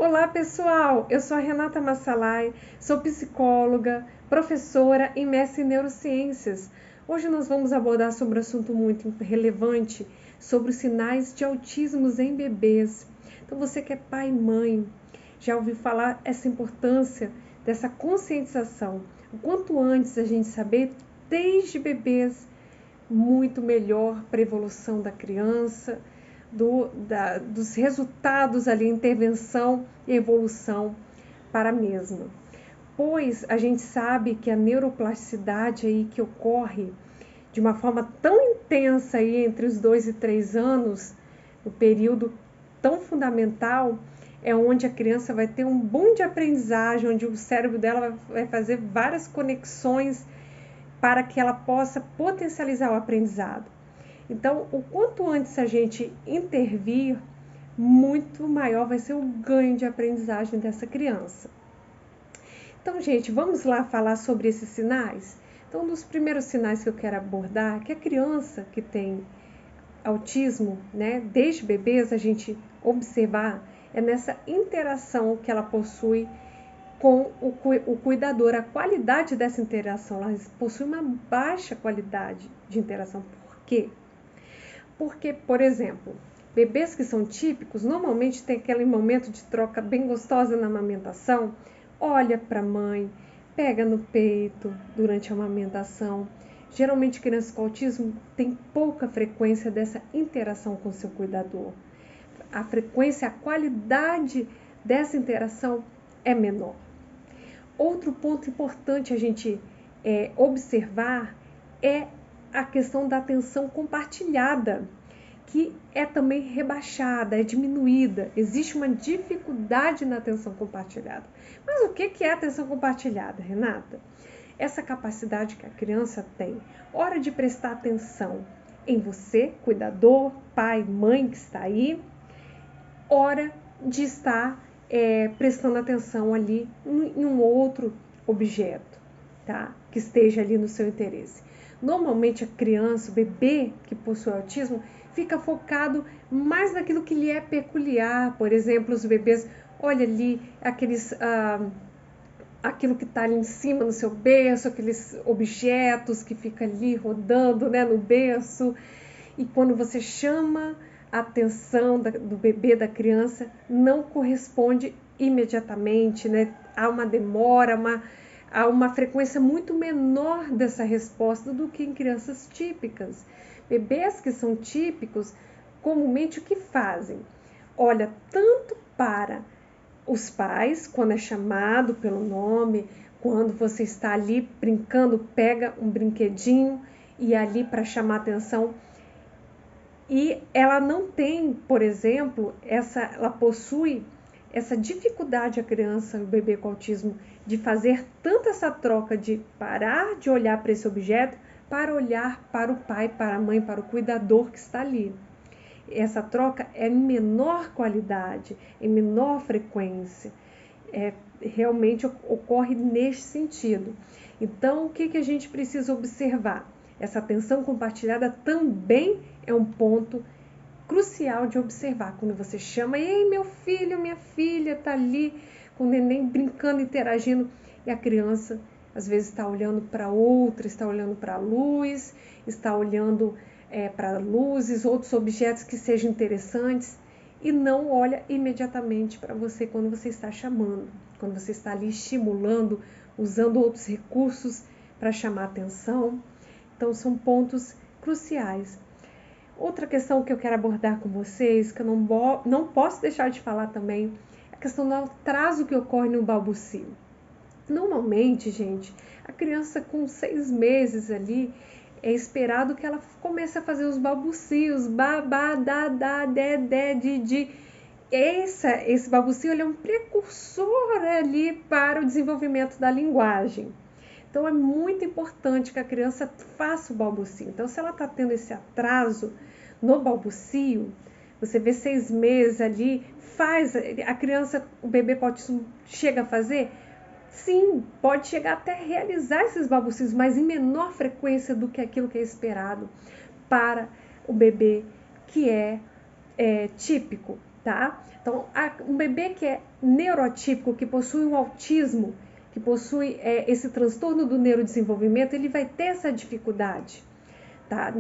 Olá pessoal, eu sou a Renata Massalai, sou psicóloga, professora e mestre em neurociências. Hoje nós vamos abordar sobre um assunto muito relevante, sobre os sinais de autismo em bebês. Então você que é pai e mãe, já ouviu falar essa importância dessa conscientização. O quanto antes a gente saber, desde bebês, muito melhor para a evolução da criança, dos resultados ali, intervenção e evolução para a mesma. Pois a gente sabe que a neuroplasticidade aí que ocorre de uma forma tão intensa aí entre os 2 e 3 anos, o período tão fundamental, é onde a criança vai ter um boom de aprendizagem, onde o cérebro dela vai fazer várias conexões para que ela possa potencializar o aprendizado. Então, o quanto antes a gente intervir, muito maior vai ser o ganho de aprendizagem dessa criança. Então, gente, vamos lá falar sobre esses sinais? Então, um dos primeiros sinais que eu quero abordar é que a criança que tem autismo, né, desde bebês, a gente observar é nessa interação que ela possui com o cuidador, a qualidade dessa interação, ela possui uma baixa qualidade de interação. Por quê? Porque, por exemplo, bebês que são típicos, normalmente tem aquele momento de troca bem gostosa na amamentação, olha para a mãe, pega no peito durante a amamentação. Geralmente, crianças com autismo têm pouca frequência dessa interação com seu cuidador. A frequência, a qualidade dessa interação é menor. Outro ponto importante a gente observar é a questão da atenção compartilhada, que é também rebaixada, é diminuída. Existe uma dificuldade na atenção compartilhada. Mas o que é atenção compartilhada, Renata? Essa capacidade que a criança tem, hora de prestar atenção em você, cuidador, pai, mãe que está aí, hora de estar prestando atenção ali em um outro objeto, tá? Que esteja ali no seu interesse. Normalmente a criança, o bebê que possui autismo, fica focado mais naquilo que lhe é peculiar. Por exemplo, os bebês, olha ali aquilo que está ali em cima no seu berço, aqueles objetos que ficam ali rodando, né, no berço. E quando você chama a atenção do bebê, da criança, não corresponde imediatamente, né? Há uma demora, há uma frequência muito menor dessa resposta do que em crianças típicas. Bebês que são típicos, comumente o que fazem? Olha, tanto para os pais, quando é chamado pelo nome, quando você está ali brincando, pega um brinquedinho e ali para chamar atenção. E ela não tem, por exemplo, ela possui essa dificuldade, a criança, o bebê com autismo, de fazer tanto essa troca de parar de olhar para esse objeto para olhar para o pai, para a mãe, para o cuidador que está ali. Essa troca é em menor qualidade, em menor frequência. Realmente ocorre neste sentido. Então, o que a gente precisa observar? Essa atenção compartilhada também é um ponto crucial de observar. Quando você chama, ei, meu filho, minha filha, está ali com o neném brincando, interagindo, e a criança às vezes está olhando para outra, está olhando para a luz, está olhando para luzes, outros objetos que sejam interessantes, e não olha imediatamente para você quando você está chamando, quando você está ali estimulando, usando outros recursos para chamar atenção. Então, são pontos cruciais. Outra questão que eu quero abordar com vocês, que eu não posso deixar de falar também, é a questão do atraso que ocorre no balbucio. Normalmente, gente, a criança com 6 meses ali, é esperado que ela comece a fazer os balbucios, babá, da, dé, di. Esse balbucio ele é um precursor ali para o desenvolvimento da linguagem. Então, é muito importante que a criança faça o balbucio. Então, se ela está tendo esse atraso no balbucio, você vê 6 meses ali, a criança, o bebê com autismo chega a fazer? Sim, pode chegar até realizar esses balbucios, mas em menor frequência do que aquilo que é esperado para o bebê que é típico. tá? Então, um bebê que é neurotípico, que possui um autismo, que possui esse transtorno do neurodesenvolvimento, ele vai ter essa dificuldade, tá?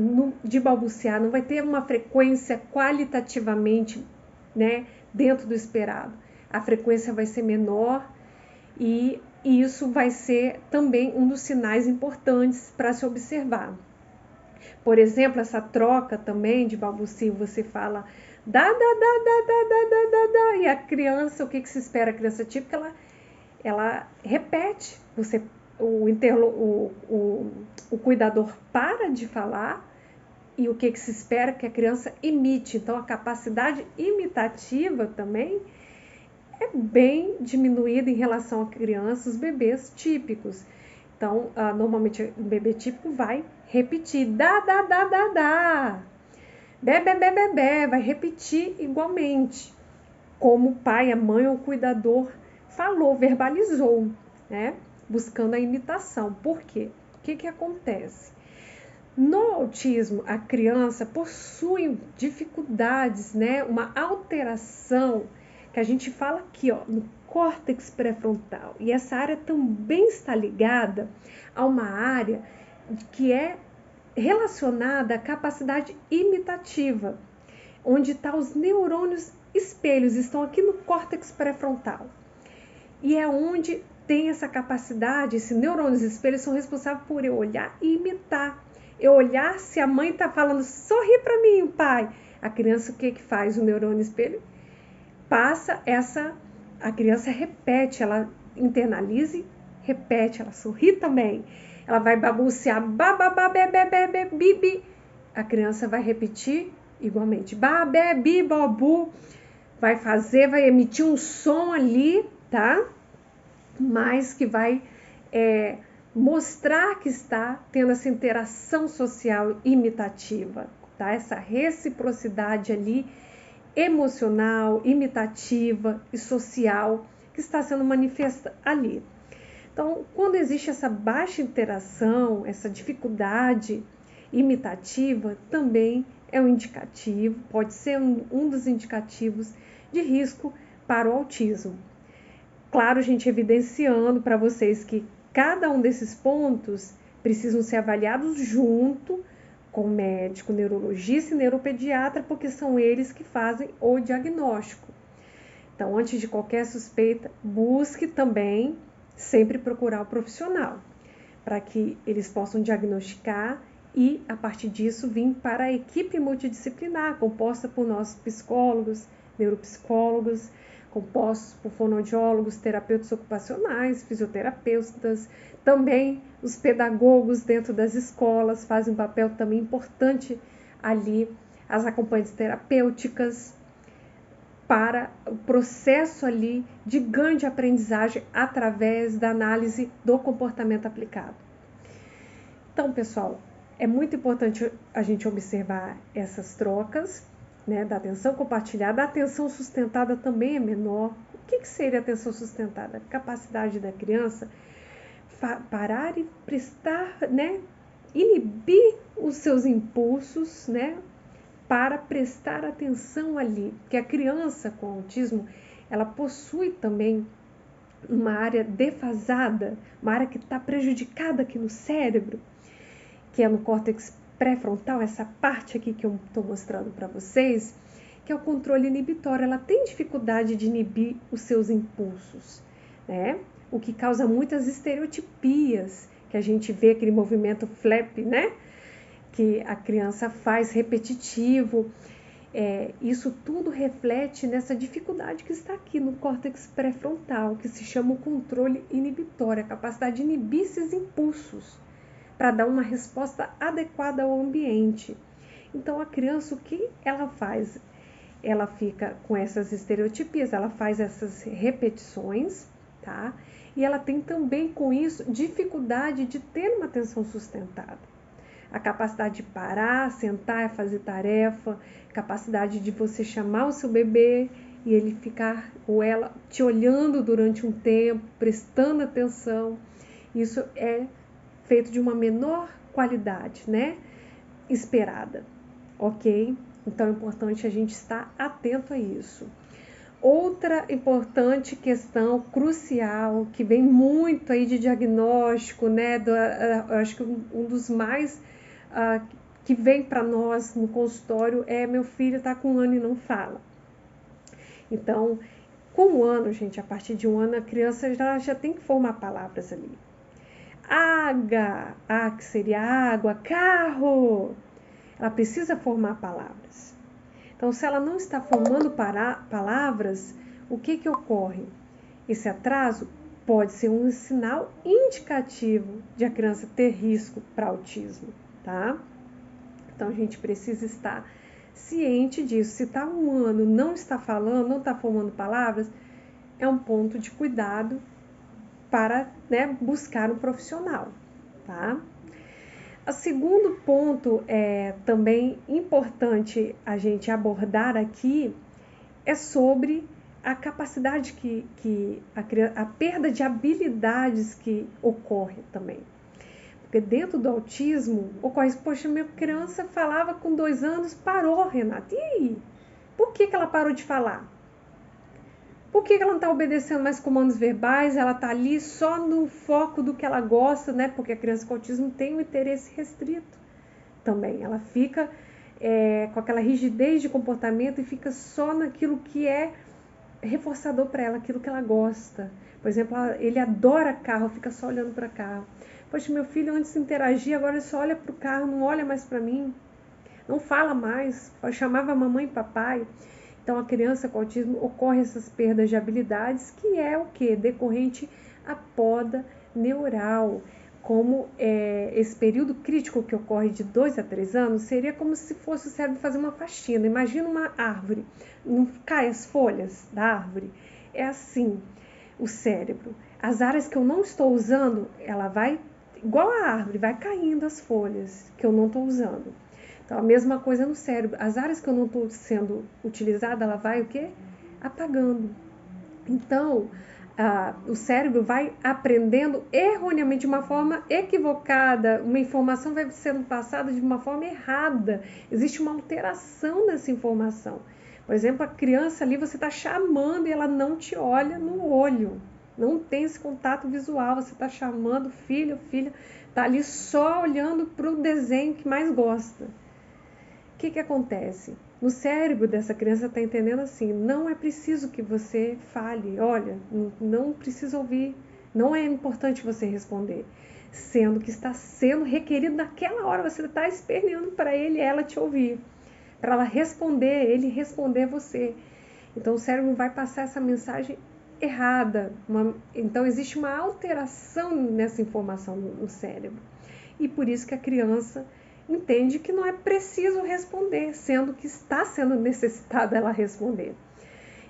De balbuciar, não vai ter uma frequência qualitativamente, né, dentro do esperado. A frequência vai ser menor e isso vai ser também um dos sinais importantes para se observar. Por exemplo, essa troca também de balbucio, você fala dá, e a criança, o que se espera? A criança típica, ela repete, o cuidador para de falar e o que se espera? Que a criança imite. Então, a capacidade imitativa também é bem diminuída em relação a crianças, os bebês típicos. Então, normalmente o bebê típico vai repetir, dá, bé, vai repetir igualmente, como o pai, a mãe ou o cuidador falou, verbalizou, né? Buscando a imitação. Por quê? O que acontece? No autismo, a criança possui dificuldades, né? Uma alteração que a gente fala aqui, ó, no córtex pré-frontal. E essa área também está ligada a uma área que é relacionada à capacidade imitativa, onde estão os neurônios espelhos, estão aqui no córtex pré-frontal. E é onde tem essa capacidade, esses neurônios espelhos são responsáveis por eu olhar e imitar. Eu olhar se a mãe está falando, sorri para mim, pai. A criança, o que faz? O neurônio espelho passa a criança repete, ela internaliza, repete, ela sorri também. Ela vai balbuciar, bababá, bebê, bibi. A criança vai repetir igualmente, babé, bi, bobu. Vai emitir um som ali, tá? Mas que vai mostrar que está tendo essa interação social imitativa, tá? Essa reciprocidade ali emocional, imitativa e social que está sendo manifesta ali. Então, quando existe essa baixa interação, essa dificuldade imitativa, também é um indicativo, pode ser um dos indicativos de risco para o autismo. Claro, gente, evidenciando para vocês que cada um desses pontos precisam ser avaliados junto com o médico, neurologista e neuropediatra, porque são eles que fazem o diagnóstico. Então, antes de qualquer suspeita, busque também sempre procurar o profissional, para que eles possam diagnosticar e, a partir disso, vir para a equipe multidisciplinar, composta por nossos psicólogos, neuropsicólogos, compostos por fonoaudiólogos, terapeutas ocupacionais, fisioterapeutas, também os pedagogos dentro das escolas fazem um papel também importante ali, as acompanhantes terapêuticas, para o processo ali de ganho de aprendizagem através da análise do comportamento aplicado. Então, pessoal, é muito importante a gente observar essas trocas, né, da atenção compartilhada. A atenção sustentada também é menor. O que seria atenção sustentada? A capacidade da criança parar e prestar, né, inibir os seus impulsos, né, para prestar atenção ali, porque a criança com autismo, ela possui também uma área defasada, uma área que está prejudicada aqui no cérebro, que é no córtex pré-frontal, essa parte aqui que eu estou mostrando para vocês, que é o controle inibitório. Ela tem dificuldade de inibir os seus impulsos, né? O que causa muitas estereotipias, que a gente vê aquele movimento flap, né? Que a criança faz repetitivo. Isso tudo reflete nessa dificuldade que está aqui no córtex pré-frontal, que se chama o controle inibitório, a capacidade de inibir esses impulsos para dar uma resposta adequada ao ambiente. Então, a criança, o que ela faz? Ela fica com essas estereotipias, ela faz essas repetições, tá? E ela tem também, com isso, dificuldade de ter uma atenção sustentada. A capacidade de parar, sentar, fazer tarefa, capacidade de você chamar o seu bebê e ele ficar ou ela te olhando durante um tempo, prestando atenção. Isso é feito de uma menor qualidade, né? Esperada, ok? Então é importante a gente estar atento a isso. Outra importante questão crucial, que vem muito aí de diagnóstico, né? Eu acho que um dos mais que vem para nós no consultório é: meu filho está com 1 ano e não fala. Então, com 1 ano, gente, a partir de 1 ano, a criança já tem que formar palavras ali. Que seria água, carro. Ela precisa formar palavras. Então, se ela não está formando palavras, o que ocorre? Esse atraso pode ser um sinal indicativo de a criança ter risco para autismo, tá? Então, a gente precisa estar ciente disso. Se está 1 ano, não está falando, não está formando palavras, é um ponto de cuidado para, né, buscar um profissional, tá? O segundo ponto também importante a gente abordar aqui é sobre a capacidade a perda de habilidades que ocorre também. Porque dentro do autismo ocorre, poxa, minha criança falava com 2 anos, parou, Renata. E aí? Por que ela parou de falar? Por que ela não está obedecendo mais comandos verbais? Ela está ali só no foco do que ela gosta, né? Porque a criança com autismo tem um interesse restrito também. Ela fica com aquela rigidez de comportamento e fica só naquilo que é reforçador para ela, aquilo que ela gosta. Por exemplo, ele adora carro, fica só olhando para carro. Poxa, meu filho antes de interagir, agora ele só olha para o carro, não olha mais para mim, não fala mais, chamava mamãe e papai. Então, a criança com autismo ocorre essas perdas de habilidades, que é o quê? Decorrente à poda neural. Como esse período crítico que ocorre de 2 a 3 anos, seria como se fosse o cérebro fazer uma faxina. Imagina uma árvore, não cai as folhas da árvore? É assim o cérebro. As áreas que eu não estou usando, ela vai, igual a árvore, vai caindo as folhas que eu não estou usando. Então, a mesma coisa no cérebro. As áreas que eu não estou sendo utilizada, ela vai o quê? Apagando. Então, o cérebro vai aprendendo erroneamente, de uma forma equivocada. Uma informação vai sendo passada de uma forma errada. Existe uma alteração dessa informação. Por exemplo, a criança ali, você está chamando e ela não te olha no olho. Não tem esse contato visual. Você está chamando filho, filha, está ali só olhando para o desenho que mais gosta. O que acontece? No cérebro dessa criança está entendendo assim: não é preciso que você fale, olha, não precisa ouvir, não é importante você responder, sendo que está sendo requerido naquela hora, você está esperneando para ele e ela te ouvir, para ela responder, ele responder você. Então o cérebro vai passar essa mensagem errada, então existe uma alteração nessa informação no cérebro, e por isso que a criança entende que não é preciso responder, sendo que está sendo necessitada ela responder.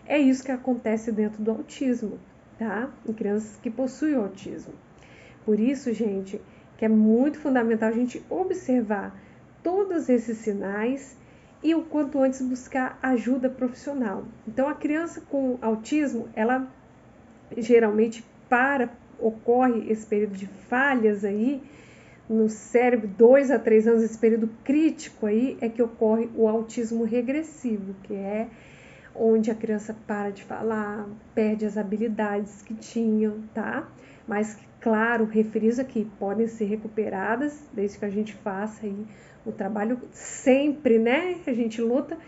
É isso que acontece dentro do autismo, tá? Em crianças que possuem autismo. Por isso, gente, que é muito fundamental a gente observar todos esses sinais e o quanto antes buscar ajuda profissional. Então, a criança com autismo, ela geralmente ocorre esse período de falhas aí, no cérebro, 2 a 3 anos, esse período crítico aí, é que ocorre o autismo regressivo, que é onde a criança para de falar, perde as habilidades que tinham, tá? Mas, claro, referizo aqui, podem ser recuperadas, desde que a gente faça aí o trabalho sempre, né? A gente luta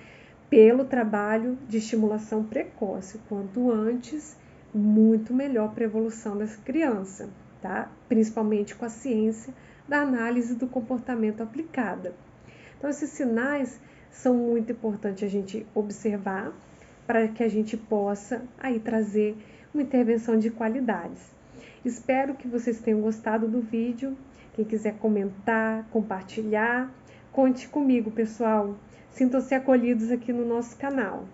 pelo trabalho de estimulação precoce. Quanto antes, muito melhor para a evolução dessa criança, tá? Principalmente com a ciência da análise do comportamento aplicada. Então, esses sinais são muito importantes a gente observar para que a gente possa aí trazer uma intervenção de qualidades. Espero que vocês tenham gostado do vídeo. Quem quiser comentar, compartilhar, conte comigo, pessoal. Sintam-se acolhidos aqui no nosso canal.